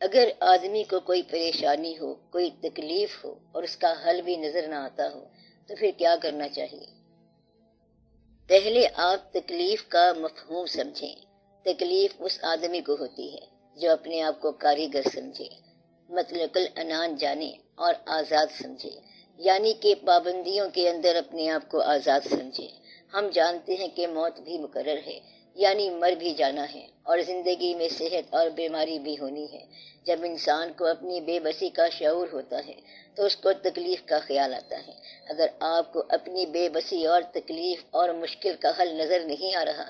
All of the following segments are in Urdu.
اگر آدمی کو کوئی پریشانی ہو، کوئی تکلیف ہو اور اس کا حل بھی نظر نہ آتا ہو تو پھر کیا کرنا چاہیے؟ پہلے آپ تکلیف کا مفہوم سمجھیں۔ تکلیف اس آدمی کو ہوتی ہے جو اپنے آپ کو کاریگر سمجھے، مطلق العنان جانے اور آزاد سمجھے، یعنی کہ پابندیوں کے اندر اپنے آپ کو آزاد سمجھے۔ ہم جانتے ہیں کہ موت بھی مقرر ہے، یعنی مر بھی جانا ہے، اور زندگی میں صحت اور بیماری بھی ہونی ہے۔ جب انسان کو اپنی بے بسی کا شعور ہوتا ہے تو اس کو تکلیف کا خیال آتا ہے۔ اگر آپ کو اپنی بے بسی اور تکلیف اور مشکل کا حل نظر نہیں آ رہا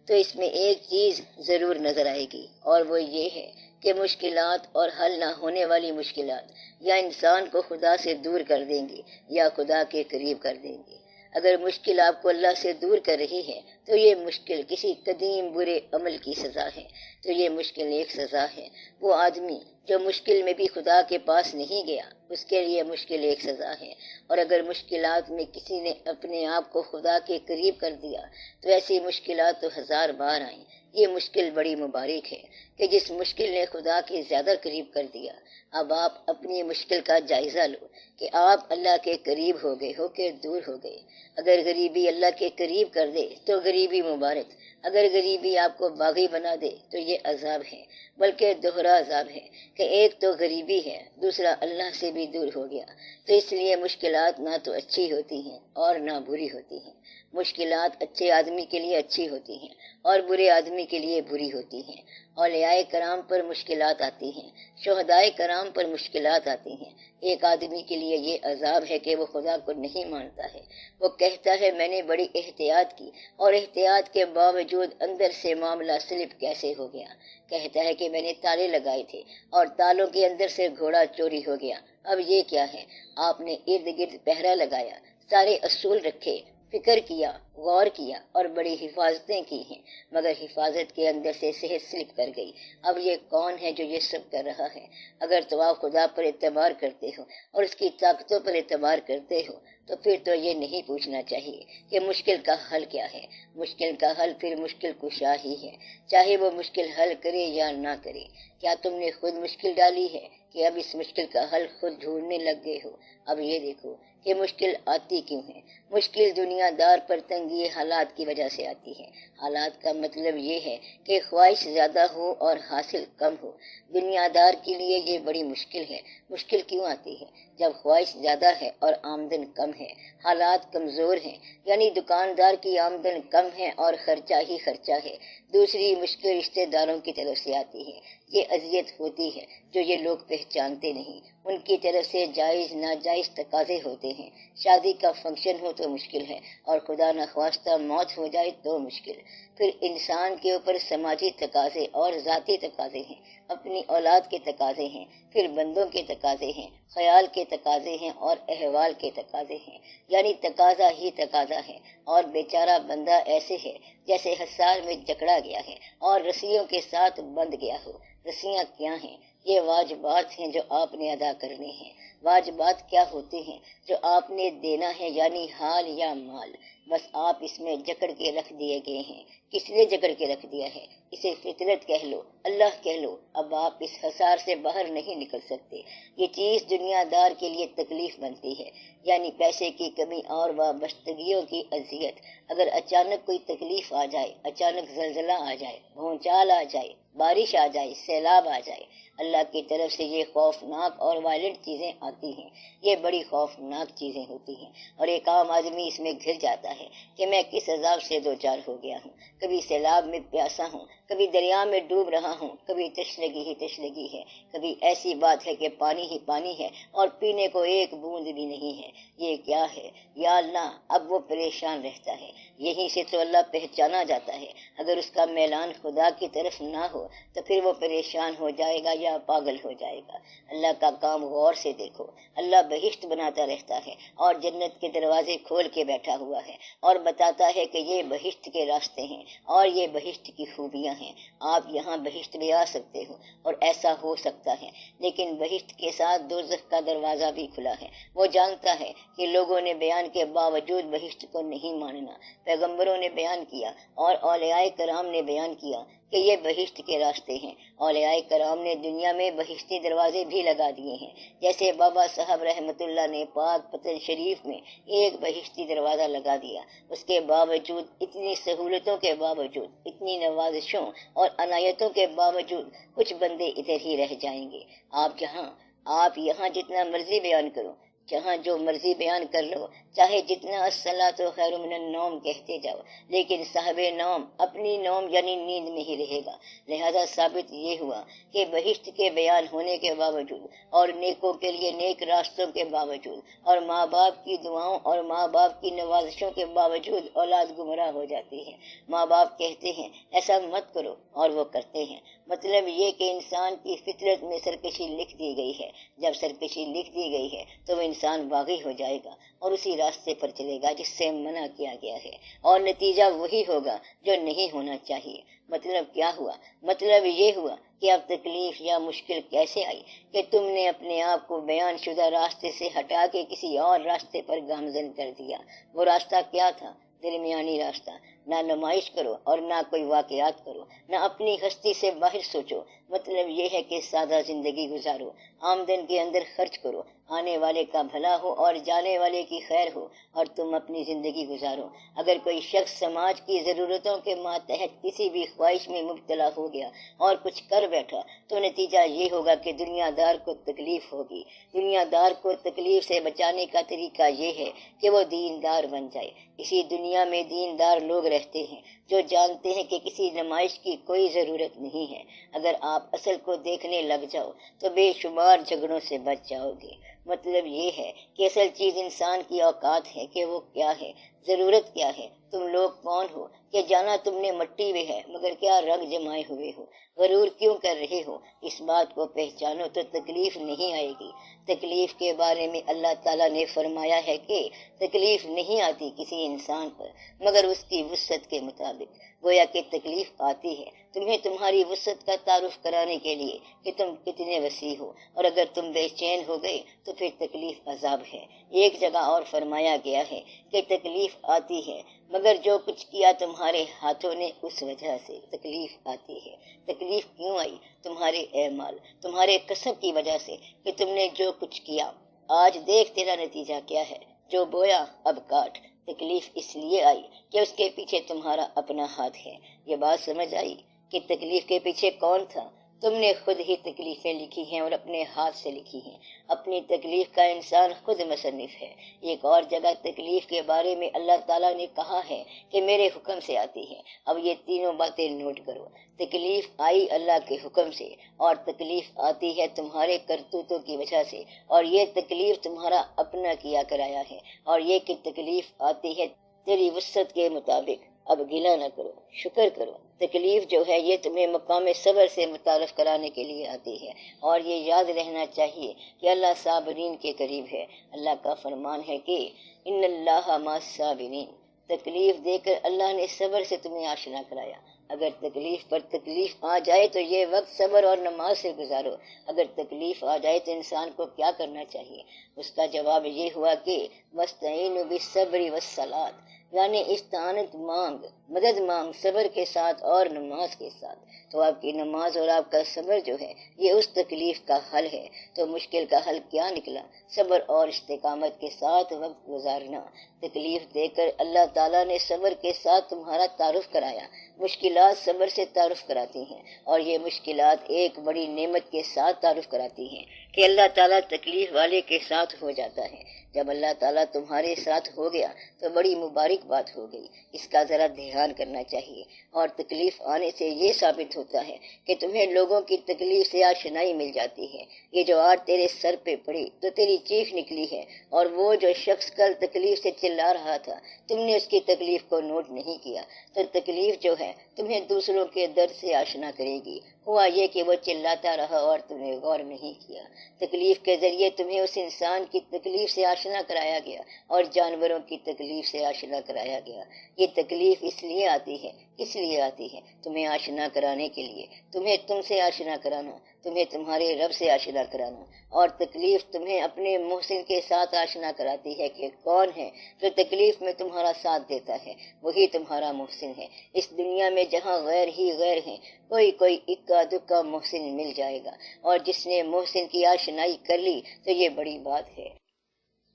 تو اس میں ایک چیز ضرور نظر آئے گی، اور وہ یہ ہے کہ مشکلات اور حل نہ ہونے والی مشکلات یا انسان کو خدا سے دور کر دیں گی یا خدا کے قریب کر دیں گی۔ اگر مشکل آپ کو اللہ سے دور کر رہی ہے تو یہ مشکل کسی قدیم برے عمل کی سزا ہے، تو یہ مشکل ایک سزا ہے۔ وہ آدمی جو مشکل میں بھی خدا کے پاس نہیں گیا، اس کے لیے مشکل ایک سزا ہے۔ اور اگر مشکلات میں کسی نے اپنے آپ کو خدا کے قریب کر دیا تو ایسی مشکلات تو 1000 بار آئیں۔ یہ مشکل بڑی مبارک ہے کہ جس مشکل نے خدا کے زیادہ قریب کر دیا۔ اب آپ اپنی مشکل کا جائزہ لو کہ آپ اللہ کے قریب ہو گئے ہو کہ دور ہو گئے۔ اگر غریبی اللہ کے قریب کر دے تو غریبی مبارک، اگر غریبی آپ کو باغی بنا دے تو یہ عذاب ہے، بلکہ دوہرا عذاب ہے کہ ایک تو غریبی ہے، دوسرا اللہ سے بھی دور ہو گیا۔ تو اس لیے مشکلات نہ تو اچھی ہوتی ہیں اور نہ بری ہوتی ہیں۔ مشکلات اچھے آدمی کے لیے اچھی ہوتی ہیں اور برے آدمی کے لیے بری ہوتی ہیں۔ اولیاء کرام پر مشکلات آتی ہیں، شہداء کرام پر مشکلات آتی ہیں۔ ایک آدمی کے لیے یہ عذاب ہے کہ وہ خدا کو نہیں مانتا ہے۔ وہ کہتا ہے میں نے بڑی احتیاط کی اور احتیاط کے باوجود اندر سے معاملہ سلپ کیسے ہو گیا۔ کہتا ہے کہ میں نے تالے لگائے تھے اور تالوں کے اندر سے گھوڑا چوری ہو گیا۔ اب یہ کیا ہے؟ آپ نے ارد گرد پہرا لگایا، سارے اصول رکھے، فکر کیا، غور کیا اور بڑی حفاظتیں کی ہیں، مگر حفاظت کے اندر سے صحت سلپ کر گئی۔ اب یہ کون ہے جو یہ سب کر رہا ہے؟ اگر تو آپ خدا پر اعتبار کرتے ہو اور اس کی طاقتوں پر اعتبار کرتے ہو تو پھر تو یہ نہیں پوچھنا چاہیے کہ مشکل کا حل کیا ہے۔ مشکل کا حل پھر مشکل کشا ہی ہے، چاہے وہ مشکل حل کرے یا نہ کرے۔ کیا تم نے خود مشکل ڈالی ہے کہ اب اس مشکل کا حل خود ڈھونڈنے لگ گئے ہو؟ اب یہ دیکھو کہ مشکل آتی کیوں ہے۔ مشکل دنیا دار پر تنگی حالات کی وجہ سے آتی ہے۔ حالات کا مطلب یہ ہے کہ خواہش زیادہ ہو اور حاصل کم ہو۔ دنیا دار کے لیے یہ بڑی مشکل ہے۔ مشکل کیوں آتی ہے؟ جب خواہش زیادہ ہے اور آمدن کم ہے، حالات کمزور ہیں، یعنی دکاندار کی آمدن کم ہے اور خرچہ ہی خرچہ ہے۔ دوسری مشکل رشتہ داروں کی طرف سے آتی ہے۔ یہ اذیت ہوتی ہے جو یہ لوگ پہچانتے نہیں۔ ان کی طرف سے جائز ناجائز تقاضے ہوتے ہیں۔ شادی کا فنکشن ہو تو مشکل ہے، اور خدا نخواستہ موت ہو جائے تو مشکل۔ پھر انسان کے اوپر سماجی تقاضے اور ذاتی تقاضے ہیں، اپنی اولاد کے تقاضے ہیں، پھر بندوں کے تقاضے ہیں، خیال کے تقاضے ہیں اور احوال کے تقاضے ہیں، یعنی تقاضا ہی تقاضا ہے۔ اور بیچارہ بندہ ایسے ہے جیسے حصار میں جکڑا گیا ہے اور رسیوں کے ساتھ بندھ گیا ہو۔ رسیاں کیا ہیں؟ یہ واجبات ہیں جو آپ نے ادا کرنے ہیں۔ واجبات کیا ہوتے ہیں؟ جو آپ نے دینا ہے، یعنی حال یا مال۔ بس آپ اس میں جکڑ کے رکھ دیے گئے ہیں۔ کس نے جکڑ کے رکھ دیا ہے؟ اسے فطرت کہہ لو، اللہ کہہ لو۔ اب آپ اس حصار سے باہر نہیں نکل سکتے۔ یہ چیز دنیا دار کے لیے تکلیف بنتی ہے، یعنی پیسے کی کمی اور وابستگیوں کی اذیت۔ اگر اچانک کوئی تکلیف آ جائے، اچانک زلزلہ آ جائے، بھونچال آ جائے، بارش آ جائے، سیلاب آ جائے، اللہ کی طرف سے یہ خوفناک اور وائلنٹ چیزیں آتی ہیں۔ یہ بڑی خوفناک چیزیں ہوتی ہیں، اور ایک عام آدمی اس میں گھر جاتا ہے کہ میں کس عذاب سے دوچار ہو گیا ہوں۔ کبھی سیلاب میں پیاسا ہوں، کبھی دریا میں ڈوب رہا ہوں، کبھی تشنگی ہی تشنگی ہے، کبھی ایسی بات ہے کہ پانی ہی پانی ہے اور پینے کو ایک بوند بھی نہیں ہے۔ یہ کیا ہے؟ یا اللہ! اب وہ پریشان رہتا ہے۔ یہیں سے تو اللہ پہچانا جاتا ہے۔ اگر اس کا میلان خدا کی طرف نہ ہو تو پھر وہ پریشان ہو جائے گا یا پاگل ہو جائے گا۔ اللہ کا کام غور سے دیکھو۔ اللہ بہشت بناتا رہتا ہے اور جنت کے دروازے کھول کے بیٹھا ہوا ہے اور بتاتا ہے کہ یہ بہشت کے راستے ہیں اور یہ بہشت کی خوبیاں ہیں۔ آپ یہاں بہشت میں آ سکتے ہو اور ایسا ہو سکتا ہے، لیکن بہشت کے ساتھ دوزخ کا دروازہ بھی کھلا ہے۔ وہ جانتا ہے کہ لوگوں نے بیان کے باوجود بہشت کو نہیں ماننا۔ پیغمبروں نے بیان کیا اور اولیاء کرام نے بیان کیا کہ یہ بہشت کے راستے ہیں۔ اولیاء کرام نے دنیا میں بہشتی دروازے بھی لگا دیے ہیں، جیسے بابا صاحب رحمۃ اللہ نے پاک پتن شریف میں ایک بہشتی دروازہ لگا دیا۔ اس کے باوجود، اتنی سہولتوں کے باوجود، اتنی نوازشوں اور عنایتوں کے باوجود کچھ بندے ادھر ہی رہ جائیں گے۔ آپ یہاں جتنا مرضی بیان کرو، جہاں جو مرضی بیان کر لو، چاہے جتنا الصلاۃ خیر من النوم کہتے جاؤ، لیکن صاحب نوم اپنی نوم یعنی نیند میں ہی رہے گا۔ لہذا ثابت یہ ہوا کہ بہشت کے بیان ہونے کے باوجود اور نیکوں کے لیے نیک راستوں کے باوجود اور ماں باپ کی دعاؤں اور ماں باپ کی نوازشوں کے باوجود اولاد گمراہ ہو جاتی ہے۔ ماں باپ کہتے ہیں ایسا مت کرو اور وہ کرتے ہیں۔ مطلب یہ کہ انسان کی فطرت میں سرکشی لکھ دی گئی ہے۔ جب سرکشی لکھ دی گئی ہے تو وہ انسان باغی ہو جائے گا اور اسی راستے پر چلے گا جس سے منع کیا گیا ہے، اور نتیجہ وہی ہوگا جو نہیں ہونا چاہیے۔ مطلب کیا ہوا؟ مطلب یہ ہوا کہ اب تکلیف یا مشکل کیسے آئی کہ تم نے اپنے آپ کو بیان شدہ راستے سے ہٹا کے کسی اور راستے پر گامزن کر دیا۔ وہ راستہ کیا تھا؟ درمیانی راستہ۔ نہ نمائش کرو اور نہ کوئی واقعات کرو، نہ اپنی ہستی سے باہر سوچو۔ مطلب یہ ہے کہ سادہ زندگی گزارو، آمدن کے اندر خرچ کرو، آنے والے کا بھلا ہو اور جانے والے کی خیر ہو، اور تم اپنی زندگی گزارو۔ اگر کوئی شخص سماج کی ضرورتوں کے ماتحت کسی بھی خواہش میں مبتلا ہو گیا اور کچھ کر بیٹھا تو نتیجہ یہ ہوگا کہ دنیا دار کو تکلیف ہوگی۔ دنیا دار کو تکلیف سے بچانے کا طریقہ یہ ہے کہ وہ دیندار بن جائے۔ اسی دنیا میں دیندار لوگ رہتے ہیں جو جانتے ہیں کہ کسی نمائش کی کوئی ضرورت نہیں ہے۔ اگر آپ اصل کو دیکھنے لگ جاؤ تو بے شمار جھگڑوں سے بچ جاؤ گے۔ مطلب یہ ہے کہ اصل چیز انسان کی اوقات ہے کہ وہ کیا ہے، ضرورت کیا ہے، تم لوگ کون ہو کہ جانا تم نے مٹی میں ہے مگر کیا رنگ جمائے ہوئے ہو، غرور کیوں کر رہے ہو۔ اس بات کو پہچانو تو تکلیف نہیں آئے گی۔ تکلیف کے بارے میں اللہ تعالیٰ نے فرمایا ہے کہ تکلیف نہیں آتی کسی انسان پر مگر اس کی وسعت کے مطابق۔ گویا کہ تکلیف آتی ہے تمہیں تمہاری وسعت کا تعارف کرانے کے لیے کہ تم کتنے وسیع ہو، اور اگر تم بے چین ہو گئے تو پھر تکلیف عذاب ہے۔ ایک جگہ اور فرمایا گیا ہے کہ تکلیف آتی ہے مگر جو کچھ کیا تمہارے ہاتھوں نے اس وجہ سے تکلیف آتی ہے۔ تکلیف کیوں آئی؟ تمہارے اعمال، تمہارے کسب کی وجہ سے کہ تم نے جو کچھ کیا۔ آج دیکھ تیرا نتیجہ کیا ہے۔ جو بویا اب کاٹ۔ تکلیف اس لیے آئی کہ اس کے پیچھے تمہارا اپنا ہاتھ ہے۔ یہ بات سمجھ آئی کہ تکلیف کے پیچھے کون تھا؟ تم نے خود ہی تکلیفیں لکھی ہیں اور اپنے ہاتھ سے لکھی ہیں۔ اپنی تکلیف کا انسان خود مصنف ہے۔ ایک اور جگہ تکلیف کے بارے میں اللہ تعالیٰ نے کہا ہے کہ میرے حکم سے آتی ہے۔ اب یہ تینوں باتیں نوٹ کرو۔ تکلیف آئی اللہ کے حکم سے، اور تکلیف آتی ہے تمہارے کرتوتوں کی وجہ سے، اور یہ تکلیف تمہارا اپنا کیا کرایا ہے، اور یہ کہ تکلیف آتی ہے تیری وسعت کے مطابق۔ اب گلہ نہ کرو، شکر کرو۔ تکلیف جو ہے یہ تمہیں مقام صبر سے متعارف کرانے کے لیے آتی ہے، اور یہ یاد رہنا چاہیے کہ اللہ صابرین کے قریب ہے۔ اللہ کا فرمان ہے کہ ان اللہ مع الصابرین۔ تکلیف دے کر اللہ نے صبر سے تمہیں آشنا کرایا۔ اگر تکلیف پر تکلیف آ جائے تو یہ وقت صبر اور نماز سے گزارو۔ اگر تکلیف آ جائے تو انسان کو کیا کرنا چاہیے؟ اس کا جواب یہ ہوا کہ وَاسْتَعِینُوا بِالصَّبْرِ وَالصَّلَاةِ، یعنی استعانت مانگ، مدد مانگ صبر کے ساتھ اور نماز کے ساتھ۔ تو آپ کی نماز اور آپ کا صبر جو ہے یہ اس تکلیف کا حل ہے۔ تو مشکل کا حل کیا نکلا؟ صبر اور استقامت کے ساتھ وقت گزارنا۔ تکلیف دے کر اللہ تعالیٰ نے صبر کے ساتھ تمہارا تعارف کرایا۔ مشکلات صبر سے تعارف کراتی ہیں، اور یہ مشکلات ایک بڑی نعمت کے ساتھ تعارف کراتی ہیں کہ اللہ تعالیٰ تکلیف والے کے ساتھ ہو جاتا ہے۔ جب اللہ تعالیٰ تمہارے ساتھ ہو گیا تو بڑی مبارک بات ہو گئی۔ اس کا ذرا دھیان کرنا چاہیے۔ اور تکلیف آنے سے یہ ثابت ہوتا ہے کہ تمہیں لوگوں کی تکلیف سے آشنائی مل جاتی ہے۔ یہ جو آج تیرے سر پہ پڑی تو تیری چیخ نکلی ہے، اور وہ جو شخص کل تکلیف سے چلا رہا تھا تم نے اس کی تکلیف کو نوٹ نہیں کیا، تو تکلیف جو ہے تمہیں دوسروں کے درد سے آشنا کرے گی۔ ہوا یہ کہ وہ چلاتا رہا اور تم نے غور نہیں کیا۔ تکلیف کے ذریعے تمہیں اس انسان کی تکلیف سے آشنا کرایا گیا اور جانوروں کی تکلیف سے آشنا کرایا گیا۔ یہ تکلیف اس لیے آتی ہے اس لیے آتی ہے تمہیں آشنا کرانے کے لیے، تمہیں تم سے آشنا کرانا، تمہیں تمہارے رب سے آشنا کرانا، اور تکلیف تمہیں اپنے محسن کے ساتھ آشنا کراتی ہے کہ کون ہے جو تکلیف میں تمہارا ساتھ دیتا ہے، وہی تمہارا محسن ہے۔ اس دنیا میں جہاں غیر ہی غیر ہیں، کوئی اکا دکا محسن مل جائے گا، اور جس نے محسن کی آشنائی کر لی تو یہ بڑی بات ہے۔